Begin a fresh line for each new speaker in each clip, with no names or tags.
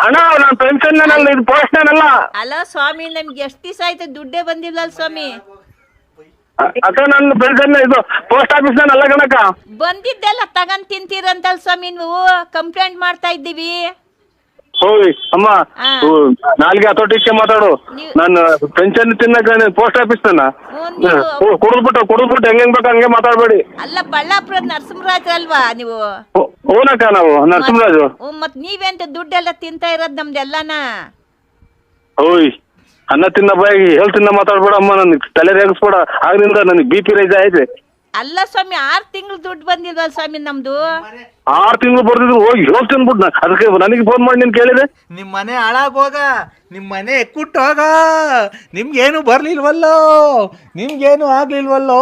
ಅಣ್ಣ ನಾನು ಪೆನ್ಷನ್ ಇದು ಪೋಸ್ಟ್
ಅಲ್ಲ ಸ್ವಾಮಿ, ನಮ್ಗೆ ಎಷ್ಟು ದಿವಸ ಆಯ್ತು ದುಡ್ಡೇ ಬಂದಿಲ್ಲ ಸ್ವಾಮಿ.
ಅಕ್ಕ ನನ್ನ ಪೆನ್ಷನ್ ಇದು ಪೋಸ್ಟ್ ಆಫೀಸ್ ಅಲ್ಲ ಕಣಕ್ಕ.
ಬಂದಿದ್ದೆಲ್ಲ ತಗೊಂಡ್ ತಿಂತೀರಂತಲ್ ಸ್ವಾಮಿ, ನೀವು ಕಂಪ್ಲೇಂಟ್ ಮಾಡ್ತಾ ಇದ್ದೀವಿ.
ಹೋಯ್ ಅಮ್ಮ, ನಾಲ್ಗೆ ಹತೋಟಿಕ್ಕೆ ಮಾತಾಡು. ನಾನು ಪೆನ್ಷನ್ ತಿನ್ನಕ ಪೋಸ್ಟ್ ಆಫೀಸ್ ಕುಡಿದ್ಬಿಟ್ಟು ಹೆಂಗ್ ಬೇಕು ಹಂಗೆ ಮಾತಾಡ್ಬೇಡಿ.
ಅಲ್ಲ, ಬಳ್ಳಾಪುರದ ನರಸಿಂಹರಾಜ್ ಅಲ್ವಾ ನೀವು?
ಓನಕ್ಕ ನಾವು ನರಸಿಂಹರಾಜು.
ಮತ್ ನೀವೆಂತ ದುಡ್ಡೆಲ್ಲ ತಿಂತಾ ಇರೋದ್ ನಮ್ದೆಲ್ಲನ?
ಓಯ್ ಅನ್ನ ತಿನ್ನ ಬಾಯಿಗೆ ಹೆಲ್ತ್ ತಿನ್ನ ಮಾತಾಡ್ಬೇಡ ಅಮ್ಮ, ನನ್ಗೆ ತಲೆ ರೇಗಿಸ್ಬೇಡ. ಆಗ್ಲಿಂದ ನನಗೆ BP ರೈಸ್ ಆಯ್ತು.
ಅಲ್ಲ ಸ್ವಾಮಿ, 6 ತಿಂಗಳು ದುಡ್ಡು ಬಂದಿಲ್ವಲ್ಲ ಸ್ವಾಮಿ ನಮ್ದು?
6 ತಿಂಗಳು ಬರ್ದಿದ್ರು ಹೋಗಿ ಹೇಳಿ ತಿನ್ಬಿಟ್ಟು ಅದಕ್ಕೆ ನನಗೆ ಫೋನ್ ಮಾಡಿ ನೀನು ಕೇಳಿದೆ.
ನಿಮ್ಮ ಮನೆ ಹಾಳಾಗೋಗ, ನಿಮ್ಮ ಮನೆ ಕುಟ್ಟೋಗ, ನಿಮ್ಗೇನು ಬರ್ಲಿಲ್ವಲ್ಲೋ, ನಿಮ್ಗೇನು ಆಗ್ಲಿಲ್ವಲ್ಲೋ,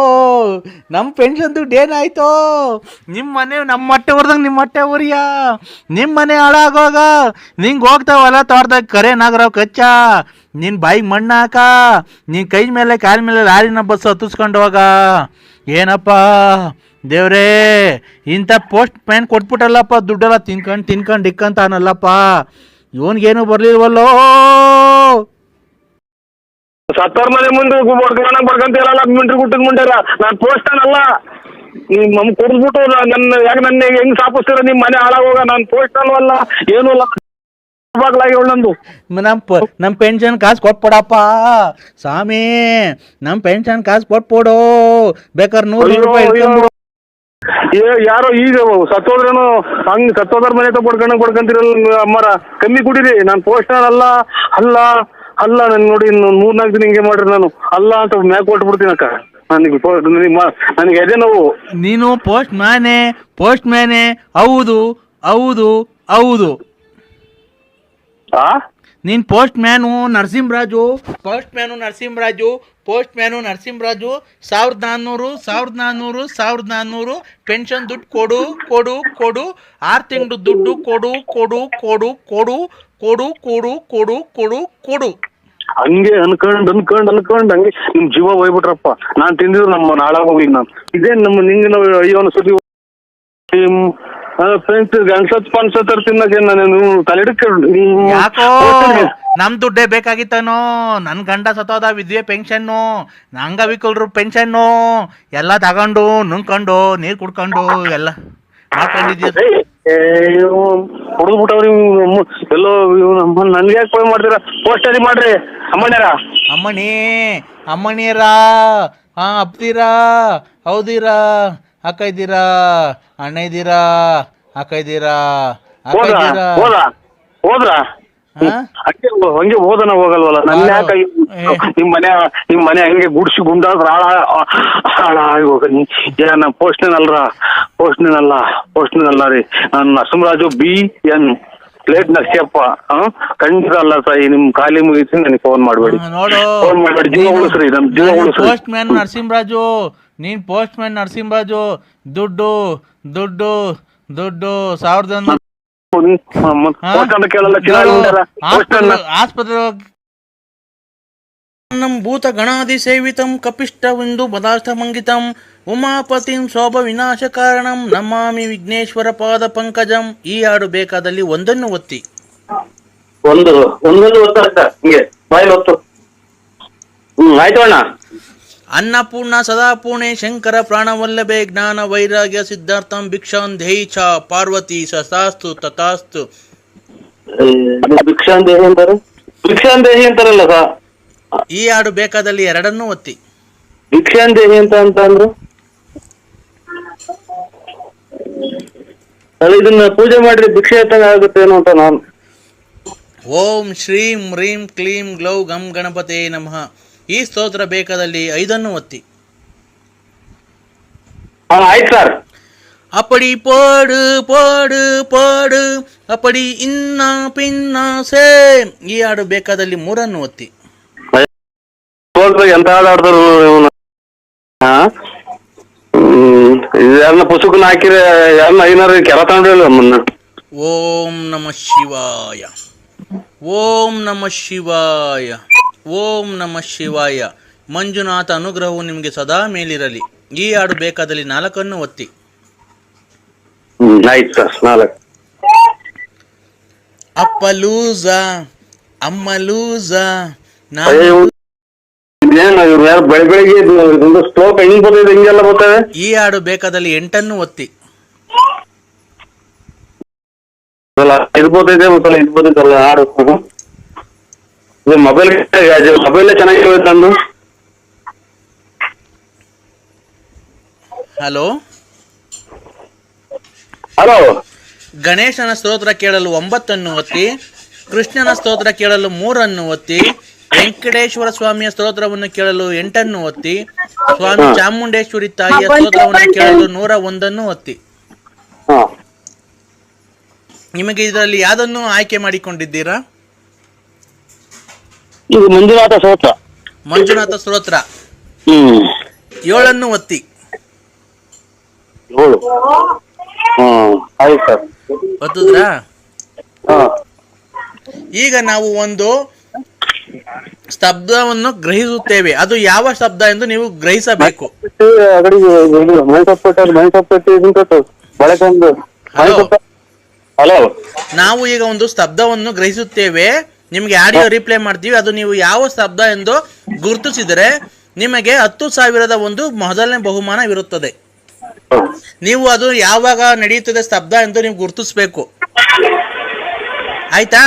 ನಮ್ಮ ಪೆನ್ಷನ್ ದುಡ್ಡು ಏನಾಯ್ತೋ, ನಿಮ್ಮ ಮನೆ ನಮ್ಮ ಹೊಟ್ಟೆ ಹೊರ್ದಂಗೆ ನಿಮ್ಮ ಹೊಟ್ಟೆ ಉರಿಯ, ನಿಮ್ಮ ಮನೆ ಹಾಳಾಗೋಗ, ನಿಂಗೆ ಹೋಗ್ತಾವಲ್ಲ ತೋಟದಾಗ ಕರೆ ನಾಗರಾವ್ ಕಚ್ಚ, ನಿನ್ನ ಬಾಯಿಗೆ ಮಣ್ಣು ಹಾಕ, ನಿನ್ನ ಕೈ ಮೇಲೆ ಕಾಲ ಮೇಲೆ ಲಾರಿನ ಬಸ್ ಹತ್ತಿಸ್ಕೊಂಡು ಹೋಗ. ಏನಪ್ಪ ದೇವ್ರೇ, ಇಂಥ ಪೋಸ್ಟ್ ಮ್ಯಾನ್ ಕೊಟ್ಬಿಟ್ಟಲ್ಲಪ್ಪ, ದುಡ್ಡೆಲ್ಲ ತಿನ್ಕೊಂಡು ಇಕ್ಕಂತಾನಲ್ಲಪ್ಪ, ಇವನ್ಗೇನು ಬರ್ಲಿಲ್ವಲ್ಲೋ.
ಸತ್ತರ್ ಮನೆ ಮುಂದೆ ಬರ್ಕಂತೀರಲ್ಲ ಮಿಂಟ್ರಿ ಗುಟ್ಟದ ಮುಂಡಾರ. ನಾನು ಪೋಸ್ಟ್ ಅಲ್ಲ, ನಮ್ ಕುಡಿದ್ಬಿಟ್ಟು ನನ್ನ ಹೆಂಗ್ ಸಾಪಿಸ್ತೀರ? ನಿಮ್ ಮನೆ ಹಾಳಾಗೋಗ. ನಾನು ಪೋಸ್ಟ್ ಅಲ್ವಲ್ಲ, ಏನೂ ಅಲ್ಲ. ನಂದು
ನಮ್ಮ ಪೆನ್ಷನ್ ಕಾಸು ಕೊಟ್ಬಿಡಪ್ಪ ಸ್ವಾಮಿ, ನಮ್ಮ ಪೆನ್ಷನ್ ಕಾಸು ಕೊಟ್ಬಿಡು, ಬೇಕಾದ್ರೆ 100 ರೂಪಾಯಿ.
ಯಾರೋ ಈಗ ಸತ್ತೋದ್ರೇನು ಹಂಗ್ ಸತ್ತೋದ್ರ ಮನೆ ಕೊಡ್ಕಂತೀರಲ್ಲ ಅಮ್ಮರ, ಕಮ್ಮಿ ಕುಡೀರಿ. ನಾನು ಪೋಸ್ಟ್ ಅಲ್ಲ ಅಲ್ಲ ಅಲ್ಲ ನನ್ ನೋಡಿ, ಇನ್ನು 3-4 ದಿನ ಹಿಂಗೆ ಮಾಡ್ರಿ. ನಾನು ಅಲ್ಲ ಅಂತ ಮ್ಯಾಕ್ ಕೊಟ್ಬಿಡ್ತೀನಿ ಅಕ್ಕ. ನನಗೆ ಎದೆ ನೋವು.
ನೀನು ಪೋಸ್ಟ್ ಮ್ಯಾನೆ ಹೌದು ಹೌದು ಹೌದು. ನೀನ್ ಪೋಸ್ಟ್ ಮ್ಯಾನು ನರಸಿಂಹರಾಜು 1400 ಪೆನ್ಷನ್ ದುಡ್ಡು ಕೊಡು ಕೊಡು ಕೊಡು, 6 ತಿಂಗಳು ದುಡ್ಡು ಕೊಡು ಕೊಡು ಕೊಡು ಕೊಡು ಕೊಡು ಕೊಡು ಕೊಡು ಕೊಡು ಕೊಡು.
ಹಂಗೆ ಅನ್ಕೊಂಡ್ ಹಂಗೆ ನಿಮ್ ಜೀವ ಹೋಗ್ಬಿಟ್ರಪ್ಪ. ನಾನ್ ತಿಂದಿದ್ರು ನಮ್ಮ ನಾಳಾಗೋಗಿ. ನಾನು ಇದೇ ನಮ್ಮ ನಿಂಗೆ ನಾವು ಅಯ್ಯೋನ ಸುದ್ದಿ ಫ್ರೆಂಡ್ಸ್ ಗಣಸತ್ ತಿನ್ನಕ್ಕೆ ನಾನು
ಯಾಕೋ ನಮ್ ದುಡ್ಡೇ ಬೇಕಾಗಿತ್ತನೋ? ನನ್ ಗಂಡ ಸತ್ತೋದ, ವಿದ್ಯೆ ಪೆನ್ಷನ್ನು, ಅಂಗವಿಕಲರು ಪೆನ್ಷನ್ನು ಎಲ್ಲ ತಗೊಂಡು ನುಂಗ್ಕೊಂಡು ನೀರ್ ಕುಡ್ಕೊಂಡು ಎಲ್ಲ ಮಾಡ್ಕೊಂಡಿದ್ಯ.
ಕುಡಿದ್ಬಿಟ್ಟವ್ರಿ ಎಲ್ಲೋ. ನನ್ಗೆ ಯಾಕೆ ಫೋನ್ ಮಾಡ್ತೀರಾ? ಪೋಸ್ಟಲ್ಲಿ ಮಾಡ್ರಿ
ಅಮ್ಮಣಿಯರ ಅಪ್ತೀರಾ, ಹೌದಿರಾ, ಅಕ್ಕ ಇದ್ದೀರಾ, ಅಣ್ಣ ಇದ್ದೀರಾ, ಅಕ್ಕ ಇದ್ದೀರಾ,
ಹೋದ್ರ ಹಂಗೆ ಹೋದನ ಹೋಗಲ್ವಲ್ಲ? ನನ್ನ ಯಾಕೆ ನಿಮ್ ಮನೆ ಹಂಗೆ ಗುಡ್ಸಿ ಗುಂಡಾದ್ರ ಹಾಳಾಗೋಗ. ಏನ ಪೋಸ್ಟ್ನಲ್ಲ ರೀ. ನಾನು ನರಸಿಂಹರಾಜು BN ಪ್ಲೇಟ್ ನರಸಿಯಪ್ಪ. ಖಂಡಿತ ಅಲ್ಲ ಸಾಯಿ, ನಿಮ್ ಖಾಲಿ ಮುಗಿಸಿ ನನಗೆ ಫೋನ್ ಮಾಡ್ಬೇಡಿ. ಫೋನ್ ಮಾಡ್ಬೇಡಿ, ಜೀವ ಉಳಿಸ್ರಿ, ನಮ್ ಜೀವ ಉಳಿಸ್ರಿ.
ಪೋಸ್ಟ್ ಮ್ಯಾನ್ ನರಸಿಂಹರಾಜು, ನೀನ್ ಪೋಸ್ಟ್ ಮ್ಯಾನ್ ನರಸಿಂಹರಾಜು. ದುಡ್ಡು ದುಡ್ಡು ದುಡ್ಡು 1100 ಆಸ್ಪತ್ರೆ ಭೂತ ಗಣಾದಿ ಸೇವಿತಂ ಕಪಿಷ್ಟವೆಂದು ಪದಾರ್ಥ ಮಂಗಿತಂ ಉಮಾಪತಿಂ ಶೋಭ ವಿನಾಶ ಕಾರಣಂ ನಮಾಮಿ ವಿಘ್ನೇಶ್ವರ ಪಾದ ಪಂಕಜಂ. ಈ ಹಾಡು ಬೇಕಾದಲ್ಲಿ ಒಂದನ್ನು ಒತ್ತಿ.
ಆಯ್ತು ಅಣ್ಣ.
ಅನ್ನಪೂರ್ಣ ಸದಾಪೂರ್ಣೆ ಶಂಕರ ಪ್ರಾಣವಲ್ಲಭೆ ಜ್ಞಾನ ವೈರಾಗ್ಯ ಸಿದ್ಧಾರ್ಥಂ ಭಿಕ್ಷಾಂ ದೇಹಿ ಚ ಪಾರ್ವತಿ ಸತಾಸ್ತು ತಥಾಸ್ತು.
ಭಿಕ್ಷಾಂದೇಹಿ ಅಂತಾರಲ್ಲ ಸರ್.
ಈ ಹಾಡು ಬೇಕಾದಲ್ಲಿ ಎರಡನ್ನೂ ಒತ್ತಿ.
ಭಿಕ್ಷಾಂದೇಹಿ ಅಂತಂದ್ರೆ ಇದನ್ನ ಪೂಜೆ ಮಾಡ್ರಿ ಭಿಕ್ಷೆ ಎತ್ತಂಗ ಆಗುತ್ತೇನೋ ಅಂತ ನಾನು.
ಓಂ ಶ್ರೀಂ ಹ್ರೀಂ ಕ್ಲೀಂ ಗ್ಲೌ ಗಂ ಗಣಪತೇ ನಮಃ. ಈ ಸ್ತೋತ್ರ ಬೇಕಾದಲ್ಲಿ 5 ಒತ್ತಿ.
ಆಯ್ತು ಸರ್.
ಅಪಡಿ ಪೋಡು ಪೋಡು ಪೋಡು ಅಪಡಿ ಇನ್ನ ಪಿನ್ನ ಸೇ. ಈ ಹಾಡು ಬೇಕಾದಲ್ಲಿ 3 ಒತ್ತಿ.
ಎಂತ ಹಾಡಾಡ್ದರು ಯಾರನ್ನ ಪುಸ್ತಕನ ಹಾಕಿರ ಯಾರನ್ನ ಐನಾರು ಕೆಲ ತಗೊಂಡಿಲ್ಲ ಮೊನ್ನ.
ಓಂ ನಮಃ ಶಿವಾಯ, ಓಂ ನಮಃ ಶಿವಾಯ, ಓಂ ನಮಃ ಶಿವಾಯ. ಮಂಜುನಾಥ ಅನುಗ್ರಹವು ನಿಮಗೆ ಸದಾ ಮೇಲಿರಲಿ. ಈ ಹಾಡು ಬೇಕಾದಲ್ಲಿ 4 ಒತ್ತಿ.
ಆಯ್ತು ಸರ್. 4
ಅಪ್ಪ ಲೂಸ ಅಮ್ಮ ಲೂಸ
ಇದೇನು ಇವ್ರು ಯಾರು ಬೆಳಗ್ಗೆ ಒಂದು ಸ್ಟ್ರೋಕ್ ಹೆಂಗ್ ಬರ್ತದೆ ಹಿಂಗೆಲ್ಲ ಬರ್ತದೆ.
ಈ ಹಾಡು ಬೇಕಾದಲ್ಲಿ 8 ಒತ್ತಿ.
ಇರ್ಬೋದೈತೆ ಗೊತ್ತಲ್ಲ ಇರ್ಬೋದೈತಲ್ಲ ಹಾಡು. ಇದು ಮೊಬೈಲ್ ಚೆನ್ನಾಗಿರುತ್ತೆ ನಂದು.
Hello
hello.
ಗಣೇಶನ ಸ್ತೋತ್ರ ಕೇಳಲು 9 ಒತ್ತಿ, ಕೃಷ್ಣನ ಸ್ತೋತ್ರ ಕೇಳಲು 3 ಒತ್ತಿ, ವೆಂಕಟೇಶ್ವರ ಸ್ವಾಮಿಯ ಸ್ತೋತ್ರವನ್ನು ಕೇಳಲು 8 ಒತ್ತಿ, ಸ್ವಾಮಿ ಚಾಮುಂಡೇಶ್ವರಿ ತಾಯಿಯ ಸ್ತೋತ್ರವನ್ನು ಕೇಳಲು 101 ಒತ್ತಿ. ನಿಮಗೆ ಇದರಲ್ಲಿ ಯಾವುದನ್ನು ಆಯ್ಕೆ ಮಾಡಿಕೊಂಡಿದ್ದೀರಾ?
ಇದು ಮಂಜುನಾಥ ಸ್ತೋತ್ರ.
ಮಂಜುನಾಥ ಸ್ತೋತ್ರ 7 ಒತ್ತಿ.
7 ಆಯ್ತು ಸರ್.
ಒತ್ತುದ್ರಾ? ಈಗ ನಾವು ಒಂದು ಶಬ್ದವನ್ನು ಗ್ರಹಿಸುತ್ತೇವೆ, ಅದು ಯಾವ ಶಬ್ದ ಎಂದು ನೀವು ಗ್ರಹಿಸಬೇಕು.
ಹಲೋ,
ನಾವು ಈಗ ಒಂದು ಶಬ್ದವನ್ನು ಗ್ರಹಿಸುತ್ತೇವೆ, ನಿಮಗೆ ಆಡಿಯೋ ರಿಪ್ಲೈ ಮಾಡ್ತೀವಿ, ಅದು ನೀವು ಯಾವ ಶಬ್ದ ಎಂದು ಗುರುತಿಸಿದರೆ ನಿಮಗೆ 10,000ದ ಒಂದು ಮೊದಲನೇ ಬಹುಮಾನವಿರುತ್ತದೆ. ನೀವು ಅದು ಯಾವಾಗ ನಡೆಯುತ್ತದೆ ಶಬ್ದ ಎಂದು ನೀವು ಗುರುತಿಸಬೇಕು. ಆಯ್ತಾ?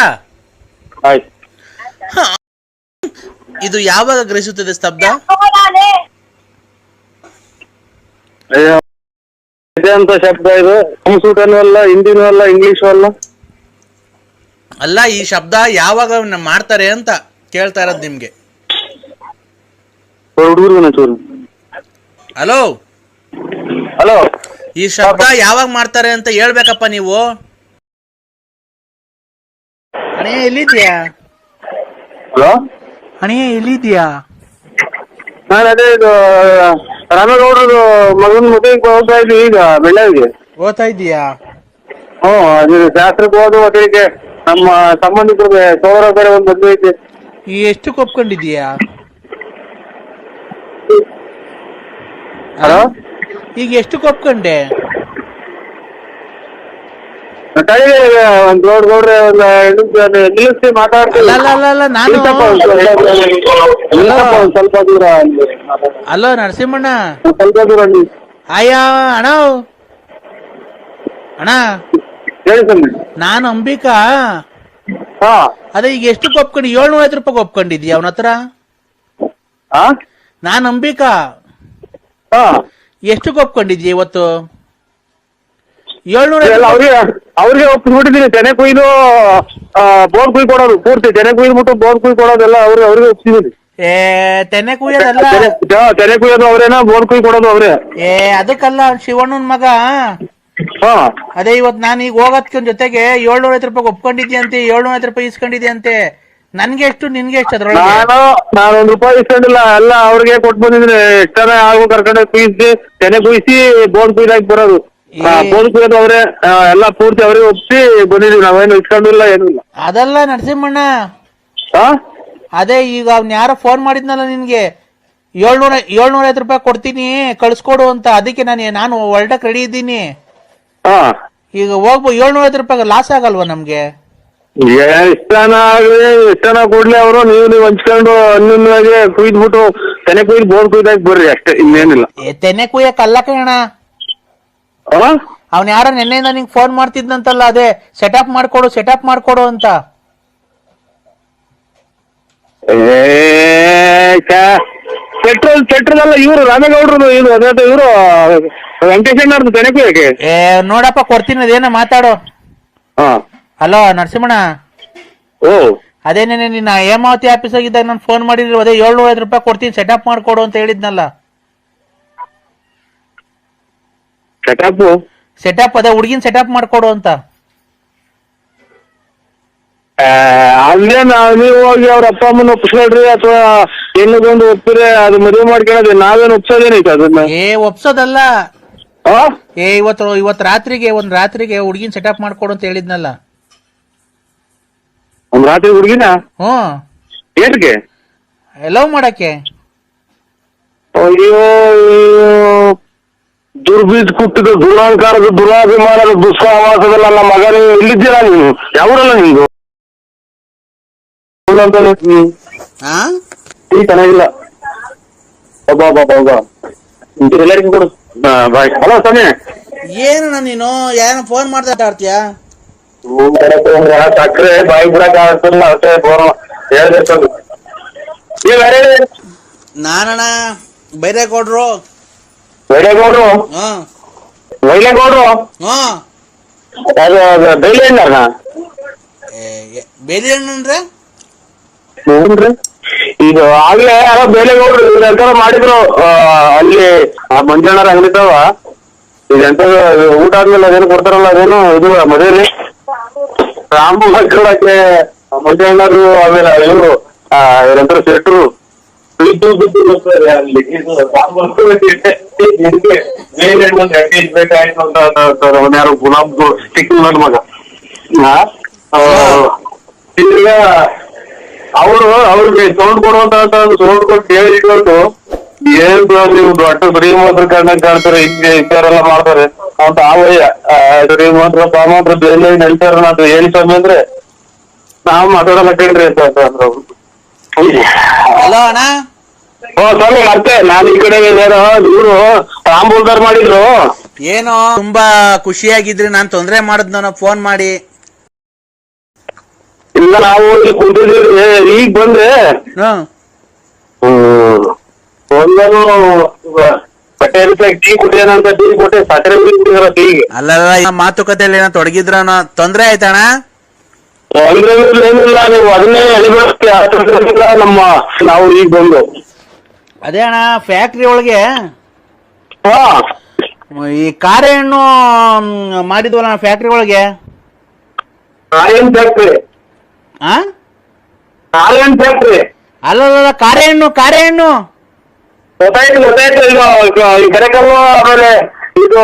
ಇದು ಯಾವಾಗ ಗ್ರಹಿಸುತ್ತದೆ ಶಬ್ದ?
ಅಂತ ಶಬ್ದ ಇದು ಸಂಸ್ಕೃತನೂ ಅಲ್ಲ, ಹಿಂದಿನೂ ಅಲ್ಲ, ಇಂಗ್ಲಿಷು ಅಲ್ಲ.
ಅಲ್ಲ, ಈ ಶಬ್ದ ಯಾವಾಗ ಮಾಡ್ತಾರೆ ಅಂತ ಕೇಳ್ತಾ ಇರೋದು ನಿಮ್ಗೆ. ಹಲೋ
ಹಲೋ,
ಈ ಶಬ್ದ ಯಾವಾಗ ಮಾಡ್ತಾರೆ ಅಂತ ಹೇಳ್ಬೇಕಪ್ಪ ನೀವು. ಅಣೆ ಎಲ್ಲಿದ್ಯಾ?
ಹಲೋ
ಅಣೆ ಎಲ್ಲಿದ್ಯಾ?
ನಾನು ಅದೇ ಇದು ರಾಮೇಗೌಡರು ಮಗನ ಮದುವೆಗೆ ಹೋಗ್ತಾ ಇದ್ವಿ ಈಗ ಬೆಳ್ಳಾವಿಗೆ.
ಓದ್ತಾ ಇದೀಯಾ?
ಅದು ಶಾಸ್ತ್ರಕ್ಕೆ ಹೋದ ಅದಕ್ಕೆ ನಮ್ಮ ಸಂಬಂಧಿಕರು ಸೋದರ ಬೇರೆ ಒಂದು ಮದುವೆ ಐತೆ.
ಎಷ್ಟು ಕೊಪ್ಕೊಂಡಿದೀಯಾ?
ಹಲೋ,
ಈಗ ಎಷ್ಟು ಕೊಪ್ಕೊಂಡೆ?
ಒಂದ್ ಗೌಡ್ರೆ ಒಂದು ನಿಲ್ಲಿಸಿ ಮಾತಾಡ್ತೀನಿ.
ನಾನು
ಸ್ವಲ್ಪ ದೂರ.
ಹಲೋ ನರಸಿಂಹಣ್ಣ.
ಸ್ವಲ್ಪ ದೂರ
ಅಯ್ಯ ಅಣ್ಣ, ಅಣ್ಣ
ಹೇಳಿ ಸ್ವಾಮಿ.
ನಾನು ಅಂಬಿಕಾ. ಅದೇ ಈಗ ಎಷ್ಟು ಕೊಪ್ಕೊಂಡು? 750 ರೂಪಾಯಿ ಕೊಪ್ಕೊಂಡಿದ್ಯಾ ಅವನ ಹತ್ರ? ನಾನು ಅಂಬಿಕಾ. ಎಷ್ಟು ಕೊಪ್ಕೊಂಡಿದ್ಯಾ ಇವತ್ತು? 700.
ಅವ್ರಿಗೆ ಒಪ್ಪಿಸ್ಬಿಟ್ಟಿದ್ದೀನಿ. ತೆನೆ ಕುಯ್ದು ಬೋದ್ ಕುಯ್ ಕೊಡೋದು ಪೂರ್ತಿ. ತೆನೆ ಕುಯ್ದ್ಬಿಟ್ಟು ಬೋದ್ ಕುಯ್ ಕೊಡೋದೆಲ್ಲ ಅವ್ರಿಗೆ ಒಪ್ಪಿಸಿದ್ದೀನಿ.
ತೆನೆ ಕುಯ್ಯೋದಲ್ಲ,
ತೆನೆ ಕುಯ್ಯೋದು ಅವ್ರೇನಾ, ಬೋದ್ ಕುಯ್ ಕೊಡೋದು ಅವ್ರೆ.
ಅದಕ್ಕಲ್ಲ, ಶಿವಣ್ಣನ್ ಮಗ. ಅದೇ ಇವತ್ ನಾನು ಈಗ ಹೋಗೋದ್ಕ ಜೊತೆಗೆ 750 ರೂಪಾಯಿ ಒಪ್ಕೊಂಡಿದ್ಯಂತೆ, 750 ರೂಪಾಯಿ ಇಸ್ಕೊಂಡಿದ್ಯಂತೆ. ನನ್ಗೆ ಎಷ್ಟು ನಿನ್ಗೆ ಎಷ್ಟು? ಅದ್ರೊಳಗೆ
ನಾನು 1 ರೂಪಾಯಿ ಇಸ್ಕೊಂಡಿಲ್ಲ, ಎಲ್ಲ ಅವ್ರಿಗೆ ಕೊಟ್ಟು ಬಂದಿದ್ದೀನಿ. ಎಷ್ಟನ ಆಗು ಕರ್ಕೊಂಡು ಕುಯ್ಸಿ ತೆನೆ ಕುಯ್ಸಿ ಬೋದ್ ಕುಯ್ದಾಕಿ ಬರೋದು. ಬೋದ್ ಕುಯ್ಯೋದು ಅವ್ರೆ, ಎಲ್ಲ ಪೂರ್ತಿ ಅವ್ರಿಗೆ ಒಪ್ಸಿ ಬಂದಿದೀವಿ. ನಾವೇನು ಇಸ್ಕೊಂಡಿಲ್ಲ, ಏನೂ ಇಲ್ಲ.
ಅದಲ್ಲ ನರಸಿಂಹಣ್ಣ, ಅದೇ ಈಗ ಅವ್ನ ಯಾರೋ ಫೋನ್ ಮಾಡಿದ್ನಲ್ಲ ನಿನ್ಗೆ, 750 ರೂಪಾಯಿ ಕೊಡ್ತೀನಿ ಕಳ್ಸ್ಕೊಡು ಅಂತ. ಅದಕ್ಕೆ ನಾನು ಹೊರಟಕ್ ರೆಡಿ ಇದ್ದೀನಿ. ಈಗ ಹೋಗ್ಬೋ 750 ರೂಪಾಯಿ ಲಾಸ್ ಆಗಲ್ವಾ ನಮ್ಗೆ?
ಎಷ್ಟನ ಕೊಡ್ಲಿ ಅವರು. ನೀವು ಹಂಚ್ಕೊಂಡು ಅನ್ನೊಂದಾಗೆ ಕುಯ್ದ್ಬಿಟ್ಟು ತೆನೆ ಕುಯ್ದು ಬೋದ್ ಕುಯ್ದಾಕಿ ಬರ್ರಿ ಅಷ್ಟೇ, ಇನ್ನೇನಿಲ್ಲ.
ತೆನೆ ಕುಯ್ಯಕ್ ಅಲ್ಲ ಕಣ, ಅವ್ನ ಯಾರ ನೆನ್ನೆಯಿಂದ ನಿಂಗೆ ಫೋನ್ ಮಾಡ್ತಿದ್ನಂತಲ್ಲ, ಅದೇ ಸೆಟಪ್ ಮಾಡ್ಕೊಡು ಅಂತ.
ಪೆಟ್ರೋಲ್ ಅಲ್ಲ, ಇವರು ರಾಮೇಗೌಡರು. ಇದು ಅದೇ ಇವರು ವೆಂಕಟೇಶಣ್ಣವ್ರದ್ದು ತೆನೆ ಕುಯ್ಯಕ್ಕೆ.
ನೋಡಪ್ಪ ಕೊಡ್ತೀನಿ, ಅದೇನೋ ಮಾತಾಡು. ಹಲೋ ನರಸಿಂಹಣ್ಣ. ಅದೇನೇನೆ ನಿನ್ನ ಹೇಮಾವತಿ ಆಫೀಸ್ ಆಗಿದ್ದಾಗ ನಾನು ಫೋನ್ ಮಾಡಿದ್ರು, ಅದೇ 750 ರೂಪಾಯಿ ಕೊಡ್ತೀನಿ ಸೆಟಪ್ ಮಾಡ್ಕೊಡು ಅಂತ ಹೇಳಿದ್ನಲ್ಲ. ಸೆಟಪ್ ಅದೇ ಹುಡುಗಿನ ಸೆಟಪ್ ಮಾಡ್ಕೊಡು ಅಂತ.
ಅಲ್ಲೇ ನೀವು ಹೋಗಿ ಅವ್ರ ಅಪ್ಪ ಅಮ್ಮನ ಒಪ್ಪಿಸ್ಕೊಳ್ರಿ, ಅಥವಾ ಹೆಣ್ಣಗೊಂಡು ಒಪ್ಪಿದ್ರೆ ಅದು ಮದುವೆ ಮಾಡ್ಕೊಳ್ಳೋದು. ನಾವೇನು ಒಪ್ಸೋದೇನೈತೆ ಅದನ್ನ?
ಒಪ್ಸೋದಲ್ಲ, ಇವತ್ತು ರಾತ್ರಿಗೆ ಹುಡುಗಿನ ಸೆಟಪ್ ಮಾಡ್ಕೊಡು ಅಂತ ಹೇಳಿದ್ನಲ್ಲ.
ಒಂದ್ ರಾತ್ರಿ ಹುಡುಗಿನ? ಏನ್ಗೆ?
ಲವ್ ಮಾಡಕ್ಕೆ.
ಅಯ್ಯೋ, ದುರ್ಬೀಜ್ ಕುಟ್ಟಿದ ದುರಾಂಕಾರದ ದುರಾಭಿಮಾನದ ದುಸ್ಸಾಹಸದ ನನ್ನ ಮಗನೇ. ಇಲ್ಲಿದ್ದೀರಾ ನೀವು? ಯಾವೂರಲ್ಲ ನಿಮ್ದು? ಚೆನ್ನಾಗಿಲ್ಲ ಅಂತ
ಹಾ
ಟೀ ಚೆನ್ನಾಗಿಲ್ಲ. ಒಬ್ಬ ಎಲ್ಲರಿಗೂ ಕೊಡು. ಬಾಯ್. ಹಲೋ ಸ್ವಾಮಿ.
ಏನಣ್ಣ ನೀನು ಯಾರ ಫೋನ್ ಮಾಡ್ತಾ ಆಡ್ತೀಯ?
ಸಕ್ಕರೆ ಬಾಯಿ ಬಿಡಕ್ ಆಗ್ತಿಲ್ಲ ಅಷ್ಟೇ ಫೋನ್ ಹೇಳ್ಬೇಕು.
ನಾನಣ್ಣ ಬೈರೇಗೌಡ್ರು.
ವೈರೇಗೌಡ್ರು
ಹಾ
ವೈರೇಗೌಡ್ರು
ಹಾ
ಅದು ಡೈಲಿ ಅಣ್ಣ.
ಬೇರೆ ಅಂದ್ರೆ
ನೋಡ್ರಿ ಈಗ ಆಗ್ಲೇ ಯಾರೋ ಬೇಲೆಗೌಡ್ರು ಎಂತಾರ ಮಾಡಿದ್ರು ಅಲ್ಲಿ ಆ ಮಂಜಣ್ಣರ ಅಂಗಡಿತಾವ. ಈಗ ಎಂತ ಊಟ ಆದ್ಮೇಲೆ ಅದೇನು ಕೊಡ್ತಾರಲ್ಲ ಅದೇನು ಇದು ಮದುವೆಲಿ ರಾಮು ಮಕ್ಕಳಕ್ಕೆ ಮಂಜಣ್ಣರು ಆಮೇಲೆ ಇವರು ಇವರಂತರ ಶೆಟ್ರು ಬೇಕಾಯ್ತು ಅಂತ ಯಾರು ಗುಲಾಬ್ ಚಿಕ್ಕ ನನ್ನ ಮಗ ಈಗ ಅವ್ರಿಗೆ ಸೌಂಡ್ ಕೊಡುವಂತ ಸೌಂಡ್ ಕೊಟ್ಟು ಹೇಳಿಕೊಟ್ಟು ಏನ್ ನೀವು ದೊಡ್ಡ ಶ್ರೀಮಂತರ ಕಂಡಂಗ್ ಕಾಣ್ತಾರೆ ಹಿಂಗೆ ಇಂಥವ್ರೆಲ್ಲ ಮಾಡ್ತಾರೆ ಅಂತ ಆವಯ್ಯ ಶ್ರೀಮಂತರ ಪಾಮಂತ್ರ ಬೇಲೆ ನೆಲ್ತಾರ ಅಂತ ಹೇಳಿ ಸ್ವಾಮಿ ಅಂದ್ರೆ ನಾವ್ ಮಾತಾಡಲ್ಲ ಕೇಳ್ರಿ ಅಂತ ಅಂದ್ರು.
ಹಲೋ ಅಣ್ಣ.
ಸ್ವಾಮಿ ಮತ್ತೆ ನಾನು ಈ ಕಡೆ ಇವ್ರು ತಾಂಬೂಲ್ದಾರ್ ಮಾಡಿದ್ರು.
ಏನೋ ತುಂಬಾ ಖುಷಿಯಾಗಿದ್ರಿ, ನಾನ್ ತೊಂದ್ರೆ ಮಾಡಿದ್ನ ಫೋನ್ ಮಾಡಿ.
ಇಲ್ಲ ನಾವು ಇಲ್ಲಿ ಕುಂತಿದ್ದೀವಿ ಈಗ ಬಂದ್ರೆ ಒಂದನು ಬಟ್ಟೆ ಟೀ ಕುಡಿಯೋಣಂತ ಟೀ ಕೊಟ್ಟೆ ಸಕ್ಕರೆ ಕುಡಿತಿದಾರ ಟೀಗೆ.
ಅಲ್ಲ ಮಾತುಕತೆಯಲ್ಲಿ ಏನೋ ತೊಡಗಿದ್ರ ತೊಂದ್ರೆ ಆಯ್ತಣ್ಣ?
ಏನಿಲ್ಲ ನೀವು ಅದನ್ನೇ ಎಳಿಬೇಕಿಲ್ಲ ನಮ್ಮ ನಾವು ಈಗ ಬಂದು.
ಅದೇ ಅಣ್ಣ ಫ್ಯಾಕ್ಟ್ರಿ ಒಳಗೆ
ಹಾ
ಈ ಕಾರೆ ಹಣ್ಣು ಮಾಡಿದ್ವಲ್ಲ ಫ್ಯಾಕ್ಟ್ರಿ ಒಳಗೆ.
ಕಾಯನ್ ಫ್ಯಾಕ್ಟ್ರಿ
ಆ
ಕಾಯನ್ ಫ್ಯಾಕ್ಟ್ರಿ
ಅಲ್ಲ ಕಾರೆ ಹಣ್ಣು
ಗೊತ್ತಾಯ್ತು ಈಗ ಈ ಕರೆಕಲ್ಲು ಆಮೇಲೆ ಇದು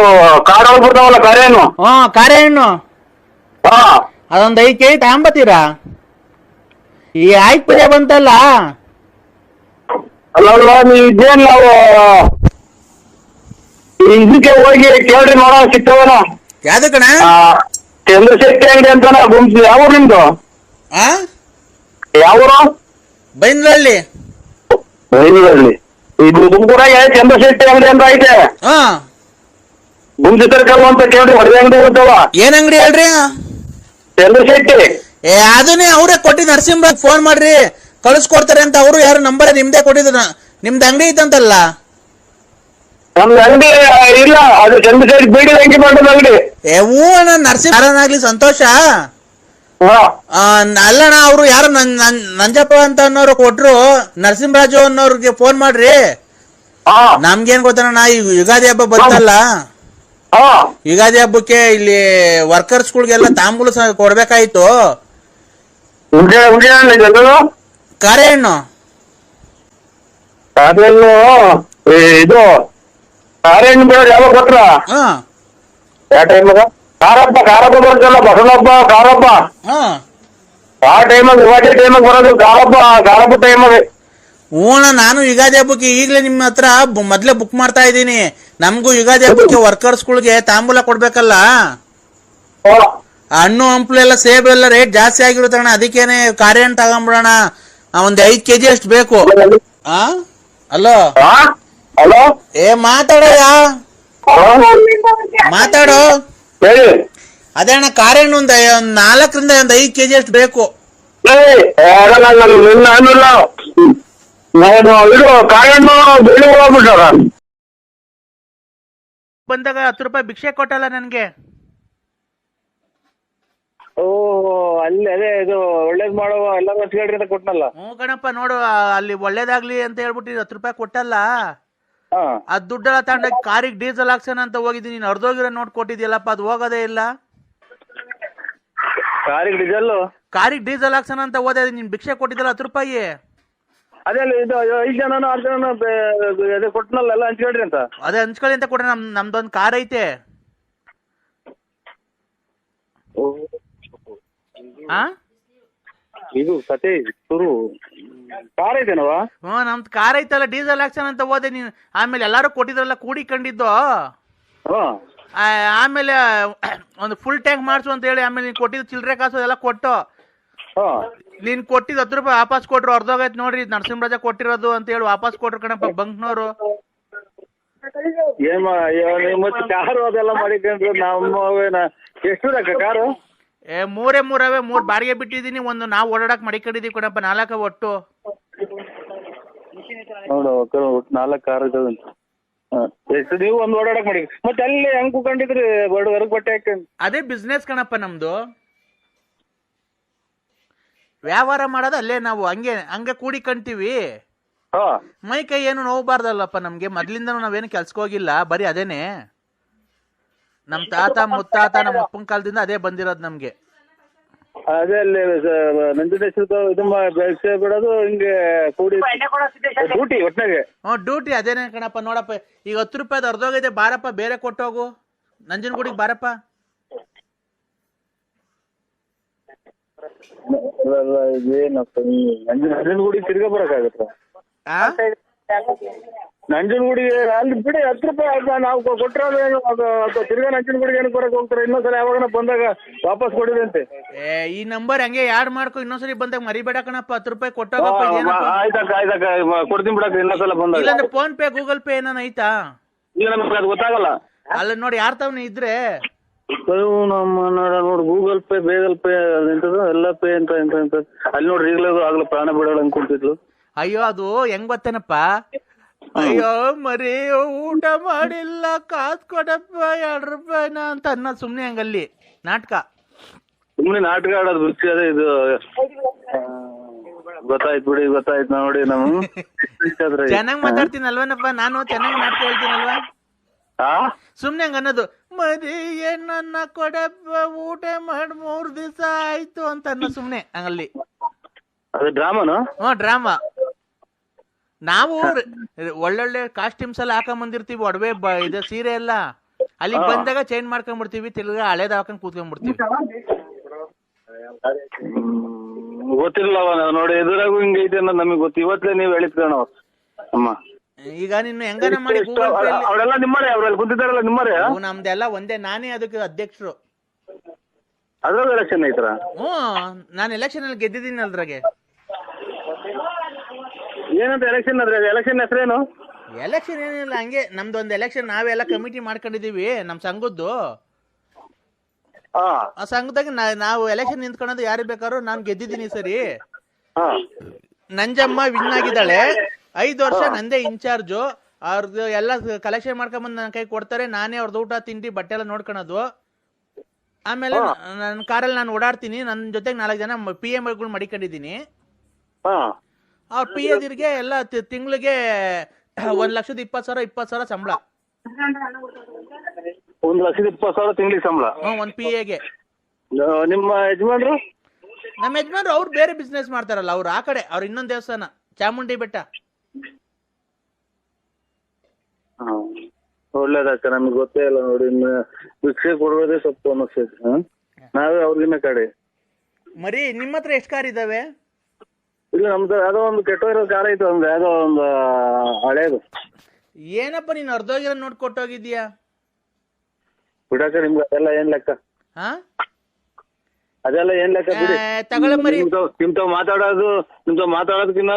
ಕಾರ್ ಒಳಗ್ ಬಿಡ್ತಾವಲ್ಲ ಕಾರೇನು.
ಕಾರೆ ಹಣ್ಣು
ಹಾ
ಅದೊಂದ್ 5 ಕೆಜಿ ತಗೊಂಬತ್ತೀರಾ? ಈ ಆಯ್ತು ಪೂಜೆ ಬಂತಲ್ಲ.
ಅಲ್ಲ ನೀವು ಇದೇನ್ ನಾವು ಇದಕ್ಕೆ ಹೋಗಿ ಕೇಳ್ರಿ ನೋಡ ಸಿಗ್ತವನ.
ಯಾವ್ದಕ್ಕಣ?
ಚಂದ್ರಶೆಟ್ಟಿ ಅಂಗಡಿ ಅಂತಾನ ಗುಂಪು. ಯಾವ ನಿಮ್ದು? ಯಾವೂರು?
ಬೈಂದ್ರಳ್ಳಿ.
ಇದು ತುಮಕೂರಾಗೆ ಚಂದ್ರಶೆಟ್ಟಿ ಅಂಗಡಿ ಅಂತ ಐತೆ. ಗುಂಜಿ ತರಕಲ್ಲು ಅಂತ ಕೇಳ್ರಿ, ಹೊರಗೆ ಅಂಗಡಿ ಇರ್ತಾವ.
ಏನ್ ಅಂಗಡಿ ಹೇಳ್ರಿ?
ಚಂದ್ರಶೆಟ್ಟಿ.
ಅದನ್ನೇ ಅವ್ರೇ ಕೊಟ್ಟಿದ್. ನರಸಿಂಹ ಫೋನ್ ಮಾಡ್ರಿ ಕಳಿಸ್ಕೊಡ್ತಾರೆ ಅಂತ. ಅವರು ಯಾರು ನಂಬರ್ ನಿಮ್ದೇ ಕೊಟ್ಟಿದ್ರ? ನಿಮ್ದು ಅಂಗಡಿ ಇತ್ತಂತಲ್ಲ?
ನಮ್ದು ಅಂಗಡಿ ಇಲ್ಲ, ಅದು ಚಂದ್ರಶೆಟ್ಟಿ ಬೀಡಿ ಅಂಗಡಿ ಮಾಡೋದು ಅಂಗಡಿ.
ಹೂ ಅಣ್ಣ, ನರಸಿಂಹನಾಗ್ಲಿ ಸಂತೋಷ. ಅಲ್ಲಣ್ಣ ಅವ್ರು ಯಾರು ನಂಜಪ್ಪ ಅಂತ ಅನ್ನೋರು ಕೊಟ್ರು. ನರಸಿಂಹರಾಜು ಅನ್ನೋರ್ಗೆ ಫೋನ್ ಮಾಡ್ರಿ. ನಮ್ಗೇನ್ ಗೊತ್ತಣ್ಣ, ಈ ಯುಗಾದಿ ಹಬ್ಬ ಬಂತಲ್ಲ, ಯುಗಾದಿ ಹಬ್ಬಕ್ಕೆ ಇಲ್ಲಿ ವರ್ಕರ್ಸ್ಗಳಿಗೆಲ್ಲ ತಾಂಬೂಲ ಕೊಡ್ಬೇಕಾಯ್ತು. ಕಾರೆ ಹಣ್ಣು
ಇದು ಕಾರೆ ಹಣ್ಣು ಬೇಡ ಯಾವಾಗ ಕೊಟ್ರ? ಯಾವ ಟೈಮಾಗ? ಕಾರಪ್ಪ ಬರ್ತಲ್ಲ, ಬಸವನಪ್ಪ ಕಾರಪ್ಪ. ಆ ಟೈಮಾಗ ಯುಗಾದಿ ಟೈಮಾಗ ಬರೋದು ಕಾರಪ್ಪ ಟೈಮಾಗ.
ಹೂಣ, ನಾನು ಯುಗಾದಿ ಹಬ್ಬಕ್ಕೆ ಈಗಲೇ ನಿಮ್ಮ ಹತ್ರ ಮೊದ್ಲೇ ಬುಕ್ ಮಾಡ್ತಾ ಇದ್ದೀನಿ. ನಮಗೂ ಯುಗಾದಿ ಹಬ್ಬಕ್ಕೆ ವರ್ಕರ್ಸ್ಗಳಿಗೆ ತಾಂಬೂಲ ಕೊಡ್ಬೇಕಲ್ಲ. ಹಣ್ಣು ಹಂಪ್ಲು ಎಲ್ಲ ಸೇಬು ಎಲ್ಲ ರೇಟ್ ಜಾಸ್ತಿ ಆಗಿರುತ್ತಣ್ಣ. ಅದಕ್ಕೇನೆ ಕಾರೆ ಹಣ್ಣು ತಗೊಂಬಿಡೋಣ. ಒಂದ್ 5 ಕೆಜಿ ಅಷ್ಟು ಬೇಕು. ಹಲೋ
ಹಲೋ,
ಮಾತಾಡೋಯಾ? ಮಾತಾಡೋ. ಅದೇ ಅಣ್ಣ, ಕಾರೆ ಹಣ್ಣು ಒಂದ್ 4ರಿಂದ 5 ಕೆಜಿ ಅಷ್ಟು ಬೇಕು. ಬಂದಾಗ 10 ರೂಪಾಯಿ ಭಿಕ್ಷೆ ಕೊಟ್ಟಲ್ಲ ನನ್ಗೆ.
ಓ ಅಲ್ಲಿ ಅದೇ ಇದು ಒಳ್ಳೇದ್ ಮಾಡುವ ಎಲ್ಲರೂ ಹಚ್ಕೊಳ್ರಿ ಅಂತ ಕೊಟ್ಟನಲ್ಲ.
ಗಣಪ ನೋಡು, ಅಲ್ಲಿ ಒಳ್ಳೇದಾಗ್ಲಿ ಅಂತ ಹೇಳ್ಬಿಟ್ಟು 10 ರೂಪಾಯಿ ಕೊಟ್ಟಲ್ಲ. ಅದ್ ದುಡ್ಡೆಲ್ಲ ತಗೊಂಡ ಕಾರಿಗೆ ಡೀಸೆಲ್ ಹಾಕ್ಸೋಣ ಅಂತ ಹೋಗಿದ್ದೀನಿ. ನೀನ್ ಅರ್ಧೋಗಿರೋ ನೋಟ್ ಕೊಟ್ಟಿದ್ಯಲ್ಲಪ್ಪ, ಅದು ಹೋಗೋದೇ ಇಲ್ಲ. ಕಾರಿಗೆ ಡೀಸೆಲ್ ಹಾಕ್ಸೋಣ ಅಂತ ಹೋದೆ, ನೀನ್ ಭಿಕ್ಷೆ ಕೊಟ್ಟಿದ್ದಲ್ಲ 10 ರೂಪಾಯಿ.
ಅದೇ ಇದು 5 ಜನನೋ 6 ಜನನೋ ಅದೇ ಕೊಟ್ಟನಲ್ಲ, ಎಲ್ಲ ಹಂಚ್ಕೊಳ್ರಿ ಅಂತ.
ಅದೇ ಹಂಚ್ಕೊಳ್ಳಿ ಅಂತ ಕೊಟ್ರೆ ನಮ್ದೊಂದು ಕಾರ್ ಐತೆ.
ಇದು ಕತೆ ಶುರು. ಕಾರ್ ಐತೆನವ?
ನಮ್ದು ಕಾರ್ ಐತಲ್ಲ, ಡೀಸೆಲ್ ಹಾಕ್ಸೋಣ ಅಂತ ಹೋದೆ. ನೀನ್ ಆಮೇಲೆ ಎಲ್ಲಾರು ಕೊಟ್ಟಿದ್ರಲ್ಲ ಕೂಡಿಕೊಂಡಿದ್ದು. ಆಮೇಲೆ ಒಂದು ಫುಲ್ ಟ್ಯಾಂಕ್ ಮಾಡ್ಸು ಅಂತ ಹೇಳಿ ಆಮೇಲೆ ನೀನ್ ಕೊಟ್ಟಿದ್ದು ಚಿಲ್ಲರೆ ಕಾಸು ಎಲ್ಲ ಕೊಟ್ಟು
ಹಾ
ನೀನ್ ಕೊಟ್ಟಿದ್ 10 ರೂಪಾಯಿ ವಾಪಸ್ ಕೊಟ್ರು, ಅರ್ಧೋಗೈತ್ ನೋಡ್ರಿ ನರಸಿಂಹರಾಜ ಕೊಟ್ಟಿರೋದು ಅಂತ ಹೇಳಿ ವಾಪಸ್ ಕೊಟ್ರು ಕಣಪ್ಪ ಬಂಕ್ನವರು.
ಏನ್ ಮತ್ತೆ ಕಾರು ಅದೆಲ್ಲ ಮಾಡಿಕೊಂಡ್ರು ನಮ್ಮವೇನ ಎಷ್ಟು ಬೇಕಾ ಕಾರು?
ಮೂರೇ ಮೂರವೇ, 3 ಬಾಡಿಗೆ ಬಿಟ್ಟಿದೀನಿ, ಒಂದು ನಾವು ಓಡಾಡಕ್ ಮಡಿಕೊಂಡಿದೀವಿ ಕಣಪ್ಪ, 4 ಒಟ್ಟು.
ನೋಡು ಒಟ್ಟು 4 ಕಾರ್ ಇದಾವೆ. ಎಷ್ಟು ನೀವು ಒಂದು ಓಡಾಡಕ್ ಮಾಡಿ ಮತ್ತೆ ಅಲ್ಲಿ ಹೆಂಗ್ ಕೂಕೊಂಡಿದ್ರಿ ಹೊರಗ್ ಬಟ್ಟೆ ಹಾಕೊಂಡು?
ಅದೇ ಬಿಸ್ನೆಸ್ ಕಣಪ್ಪ ನಮ್ದು, ವ್ಯವಹಾರ ಮಾಡೋದು ಅಲ್ಲೇ ನಾವು ಹಂಗೆ ಕೂಡಿಕೊಂತೀವಿ. ಮೈ ಕೈ ಏನು ನೋವಬಾರ್ದಲ್ಲಪ್ಪ ನಮ್ಗೆ, ಮೊದ್ಲಿಂದನೂ ನಾವೇನು ಕೆಲ್ಸಕ್ಕೆ ಹೋಗಿಲ್ಲ, ಬರೀ ಅದೇನೆ. ನಮ್ ತಾತ ಮುತ್ತಾತ ನಮ್ಮ ಅಪ್ಪನ ಕಾಲದಿಂದ ಅದೇ ಬಂದಿರೋದು ನಮ್ಗೆ.
ಅದೇ ಅಲ್ಲಿ ನಂಜುಂಡೇಶ್ವರ ಇದು ಬೆಳೆಸಿ ಬಿಡೋದು ಹಿಂಗೆ ಕೂಡಿ ಡ್ಯೂಟಿ ಒಟ್ನಾಗೆ.
ಡ್ಯೂಟಿ ಅದೇನೆ ಕಣಪ್ಪ. ನೋಡಪ್ಪ ಈಗ 10 ರೂಪಾಯಿದು ಅರ್ಧೋಗೈತೆ, ಬಾರಪ್ಪ ಬೇರೆ ಕೊಟ್ಟೋಗು, ನಂಜನಗೂಡಿಗೆ ಬಾರಪ್ಪ.
ಏನಪ್ಪ ನಂಜನಗೂಡಿ ತಿರ್ಗಾ ಬರಕಾಗತ್ತ? ನಂಜನಗೂಡಿಗೆ ಅಲ್ಲಿ ಬಿಡಿ 10 ರೂಪಾಯಿ ನಾವು ಕೊಟ್ಟಿರೋದು ಅದು ತಿರ್ಗಾ ನಂಜನಗೂಡಿಗೆ ಏನಕ್ಕೆ ಬರಕ್ ಹೋಗ್ತಾರೆ? ಇನ್ನೊಂದ್ಸಲ ಯಾವಾಗ ಬಂದಾಗ ವಾಪಸ್ ಕೊಡಿದಂತೆ.
ಈ ನಂಬರ್ ಹಂಗೆ ಯಾಡ್ ಮಾಡ್ಕೊ, ಇನ್ನೊಂದ್ಸರಿ ಬಂದಾಗ ಮರಿಬೇಡ ಕಣಪ್ಪ. 10 ರೂಪಾಯಿ ಕೊಟ್ಟೋಗಪ್ಪ.
ಆಯ್ತಕ್ಕ ಕೊಡ್ತೀನಿ ಬಿಡಕ್ಕೆ ಇನ್ನೊಂದ್ಸಲ ಬಂದಾಗ.
ಇಲ್ಲಾಂದ್ರೆ ಫೋನ್ ಪೇ ಗೂಗಲ್ ಪೇ ಏನಾನ ಐತಾ?
ಈಗ ನಮ್ಗೆ ಅದು ಗೊತ್ತಾಗಲ್ಲ.
ಅಲ್ಲ ನೋಡಿ ಯಾರ್ ತವನ ಇದ್ರೆ
ನಮ್ಮ ನೋಡಿ ಗೂಗಲ್ ಪೇ ಬೇಗಲ್ ಪೇ ಎಂತದ ಎಲ್ಲ ಪೇ ಅಂತ ಅಲ್ಲಿ ನೋಡ್ರಿ ಈಗಲೇ ಆಗ್ಲೂ ಪ್ರಾಣ ಬಿಡೋಣ ಅನ್ಕೊಂತಿದ್ಲು.
ಅಯ್ಯೋ ಅದು ಹೆಂಗ್ ಗೊತ್ತೇನಪ್ಪ, ಅಯ್ಯೋ ಮರಿ ಊಟ ಮಾಡಿಲ್ಲ ಕಾಸು ಕೊಡಪ್ಪ 2 ರೂಪಾಯಿನ ಅಂತ ಅನ್ನ ಸುಮ್ನೆ ಹಂಗಲ್ಲಿ ನಾಟಕ.
ಸುಮ್ನೆ ನಾಟಕ ಆಡೋದು ಬಿಚ್ಚಿ ಅದೇ ಇದು ಗೊತ್ತಾಯ್ತು ಬಿಡಿ, ಗೊತ್ತಾಯ್ತು ನೋಡಿ. ನಾವು
ಚೆನ್ನಾಗ್ ಮಾತಾಡ್ತೀನಲ್ವನಪ್ಪ ನಾನು, ಚೆನ್ನಾಗಿ ನಾಟಕ ಹೇಳ್ತೀನಲ್ವಾ? ಸುಮ್ನೆ ಹಂಗ ಅನ್ನೋದು, ಮರಿ ಏನನ್ನ ಕೊಡಪ್ಪ ಊಟ ಮಾಡಿ 3 ದಿವಸ ಆಯ್ತು ಅಂತ ಅನ್ನ ಸುಮ್ನೆ ಹಂಗಲ್ಲಿ.
ಅದು ಡ್ರಾಮಾನು?
ಡ್ರಾಮಾ. ನಾವು ಒಳ್ಳೊಳ್ಳೆ ಕಾಸ್ಟ್ಯೂಮ್ಸ್ ಎಲ್ಲ ಹಾಕೊಂಡ್ ಒಡವೆ ಇದು ಸೀರೆ ಎಲ್ಲ, ಅಲ್ಲಿಗೆ ಬಂದಾಗ ಚೇಂಜ್ ಮಾಡ್ಕೊಂಡ್ಬಿಡ್ತೀವಿ, ತಿರ್ಗಾ ಹಳೇದ್ ಹಾಕೊಂಡ್ ಕೂತ್ಕೊಂಡ್ಬಿಡ್ತೀವಿ.
ಗೊತ್ತಿಲ್ಲವ ನೋಡಿ, ಎದುರಾಗೂ ಹಿಂಗ ಐತೆ ಅನ್ನೋದು ನಮಗೆ ಗೊತ್ತು. ಇವತ್ತೇ ನೀವ್ ಹೇಳಿದ್ ಕಣ ಅಮ್ಮ.
ಈಗ ನಿನ್ನ ಹೆಂಗನ ಮಾಡಿ ಗೂಗಲ್ ಪೇ
ಅವರೆಲ್ಲ ನಿಮ್ಮರೇ, ಅವ್ರಲ್ಲಿ ಕುಂತಿದ್ದಾರಲ್ಲ ನಿಮ್ಮರೇ?
ನಮ್ದೆಲ್ಲ ಒಂದೇ, ನಾನೇ ಅದಕ್ಕೆ ಅಧ್ಯಕ್ಷರು.
ಅದ್ರಾಗ ಎಲೆಕ್ಷನ್ ಐತರ?
ನಾನು ಎಲೆಕ್ಷನ್ ಅಲ್ಲಿ ಗೆದ್ದಿದ್ದೀನಿ ಅದ್ರಾಗೆ.
ಏನಂತ ಎಲೆಕ್ಷನ್ ಅದ್ರಾಗ? ಎಲೆಕ್ಷನ್ ಹೆಸರೇನು?
ಎಲೆಕ್ಷನ್ ಏನಿಲ್ಲ, ಹಂಗೆ ನಮ್ದು ಒಂದು ಎಲೆಕ್ಷನ್ ನಾವೆಲ್ಲ ಕಮಿಟಿ ಮಾಡ್ಕೊಂಡಿದೀವಿ ನಮ್ ಸಂಘದ್ದು. ಆ ಸಂಘದಾಗ ನಾವು ಎಲೆಕ್ಷನ್ ನಿಂತ್ಕೊಳ್ಳೋದು ಯಾರು ಬೇಕಾದ್ರು. ನಾನು ಗೆದ್ದಿದ್ದೀನಿ ಸರಿ. ನಂಜಮ್ಮ ವಿನ್ ಆಗಿದ್ದಾಳೆ, 5 ವರ್ಷ ನಂದೇ ಇನ್ಚಾರ್ಜು. ಅವ್ರದ್ದು ಎಲ್ಲ ಕಲೆಕ್ಷನ್ ಮಾಡ್ಕೊಂಬಂದು ನನ್ನ ಕೈ ಕೊಡ್ತಾರೆ, ನಾನೇ ಅವ್ರದ್ದು ಊಟ ತಿಂಡಿ ಬಟ್ಟೆ ಎಲ್ಲ ನೋಡ್ಕೊಳೋದು. ಆಮೇಲೆ ನನ್ನ ಕಾರಲ್ಲಿ ನಾನು ಓಡಾಡ್ತೀನಿ, ನನ್ನ ಜೊತೆಗೆ 4 ಜನ PM ಗಳು ಮಡಿಕೊಂಡಿದ್ದೀನಿ. ಅವ್ರ PAದಿರ್ಗೆ ಎಲ್ಲ ತಿಂಗಳಿಗೆ 1,20,000 20,000 ಸಂಬಳ.
1,20,000 ತಿಂಗಳಿಗೆ ಸಂಬಳ?
ಒಂದ್ PAಗೆ.
ನಿಮ್ಮ ಯಜಮಾನ್ರು?
ನಮ್ಮ ಯಜಮಾನ್ರು ಅವ್ರು ಬೇರೆ ಬಿಸ್ನೆಸ್ ಮಾಡ್ತಾರಲ್ಲ, ಅವ್ರು ಆ ಕಡೆ, ಅವ್ರು ಇನ್ನೊಂದ್ ದೇವಸ್ಥಾನ ಚಾಮುಂಡಿ ಬೆಟ್ಟ.
ಒಳ್ಳೇದಕ್ಕ, ನಮ್ಗೆ ಗೊತ್ತೇ ಇಲ್ಲ ನೋಡಿ. ಭಿಕ್ಷೆ ಕೊಡೋದೇ ಸ್ವಲ್ಪ ಅನ್ನಿಸ್ತೈತಿ. ನಾವೇ ಅವ್ರಿಗಿನ್ನ ಕಡೆ.
ಮರಿ ನಿಮ್ಮ ಹತ್ರ ಎಷ್ಟು ಕಾರ್ ಇದಾವೆ?
ಇಲ್ಲ ನಮ್ದು ಯಾವ್ದೋ ಒಂದು ಕೆಟ್ಟೋಗಿರೋ ಕಾರ್ ಐತೆ, ಒಂದು ಯಾವ್ದೋ ಒಂದು ಹಳೇದು.
ಏನಪ್ಪ ನೀನ್ ಅರ್ಧೋಗಿರೋ ನೋಟ್ ಕೊಟ್ಟೋಗಿದ್ಯಾ?
ಬಿಡಕ್ಕ ನಿಮ್ಗೆ ಅದೆಲ್ಲ ಏನ್ ಲೆಕ್ಕ? ಅದೆಲ್ಲ ಏನ್ ಲೆಕ್ಕ ಬಿಡಿ.
ತಗೊಳ್ಳ ಮರಿ.
ನಿಮ್ತಾವ್ ಮಾತಾಡೋದಕ್ಕಿನ್ನ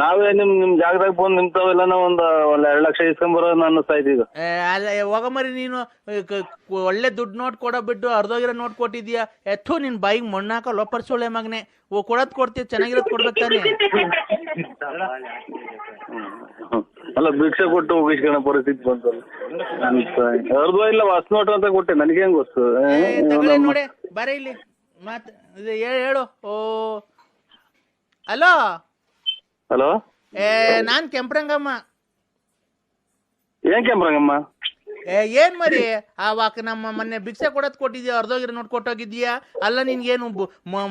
ನಾವೇ ನಿಮ್ ಜಾಗದಾಗ ಬಂದು ನಿಮ್ತಾವೆಲ್ಲ ಒಂದ್ 2 ಲಕ್ಷ ಇಸ್ಕೊಂಬರೋದು ಅನ್ನಿಸ್ತಾ ಇದ್ದೀವಿ ಈಗ.
ಹೋಗ ಮರಿ, ನೀನು ಒಳ್ಳೆ ದುಡ್ಡು ನೋಟ್ ಕೊಡೋ ಬಿಟ್ಟು ಅರ್ಧೋಗಿರೋ ನೋಟ್ ಕೊಟ್ಟಿದ್ಯಾ? ಎತ್ತು ನಿನ್ ಬಾಯಿಗೆ ಮಣ್ಣಾಕ ಲೋಪರ್ ಸೊಳ್ಳೆ ಮಗನೆ. ಕೊಡೋದ್ ಕೊಡ್ತೀಯ, ಚೆನ್ನಾಗಿರೋದ್ ಕೊಡ್ಬೇಕು ತಾನೆ.
ಅಲ್ಲ ಭಿಕ್ಷೆ ಕೊಟ್ಟು ಹೋಗಿಸ್ಕೊಳೋ ಪರಿಸ್ಥಿತಿ ಬಂತಲ್ಲ. ಅರ್ಧ ಇಲ್ಲ ಹೊಸ ನೋಟ್ ಅಂತ ಕೊಟ್ಟೆ, ನನಗೆ ಹೆಂಗ್ ಗೊತ್ತು?
ನೋಡಿ ಬರ ಇಲ್ಲಿ ಮಾತ್ ಹೇಳು. ಓ ಹಲೋ
ಹಲೋ,
ನಾನ್ ಕೆಂಪ್ರಂಗಮ್ಮ.
ಏನ್ ಕೆಂಪ್ರಂಗಮ್ಮ?
ಏನ್ ಮರಿ, ಆವಾಗ ನಮ್ಮ ಮೊನ್ನೆ ಭಿಕ್ಷೆ ಕೊಡೋದ್ ಕೊಟ್ಟಿದ್ಯಾ, ಅರ್ಧೋಗಿರೋ ನೋಟ್ ಕೊಟ್ಟೋಗಿದ್ಯಾ? ಅಲ್ಲ ನಿನ್ಗೇನು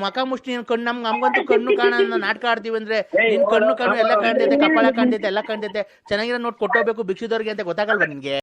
ಮಕ ಮುಷ್ಟಿ ನಮ್ಗಂತೂ ಕಣ್ಣು ಕಾಣ ನಾಟಕ ಆಡ್ತೀವಿ ಅಂದ್ರೆ ನಿನ್ ಕಣ್ಣು ಎಲ್ಲ ಕಾಣ್ತೈತೆ, ಕಪಾಳ ಕಾಣ್ತೈತೆ, ಎಲ್ಲ ಕಾಣ್ತೈತೆ. ಚೆನ್ನಾಗಿರೋ ನೋಟ್ ಕೊಟ್ಟೋಗ್ಬೇಕು ಭಿಕ್ಷದವ್ರಿಗೆ ಅಂತ ಗೊತ್ತಾಗಲ್ವಾ ನಿನ್ಗೆ?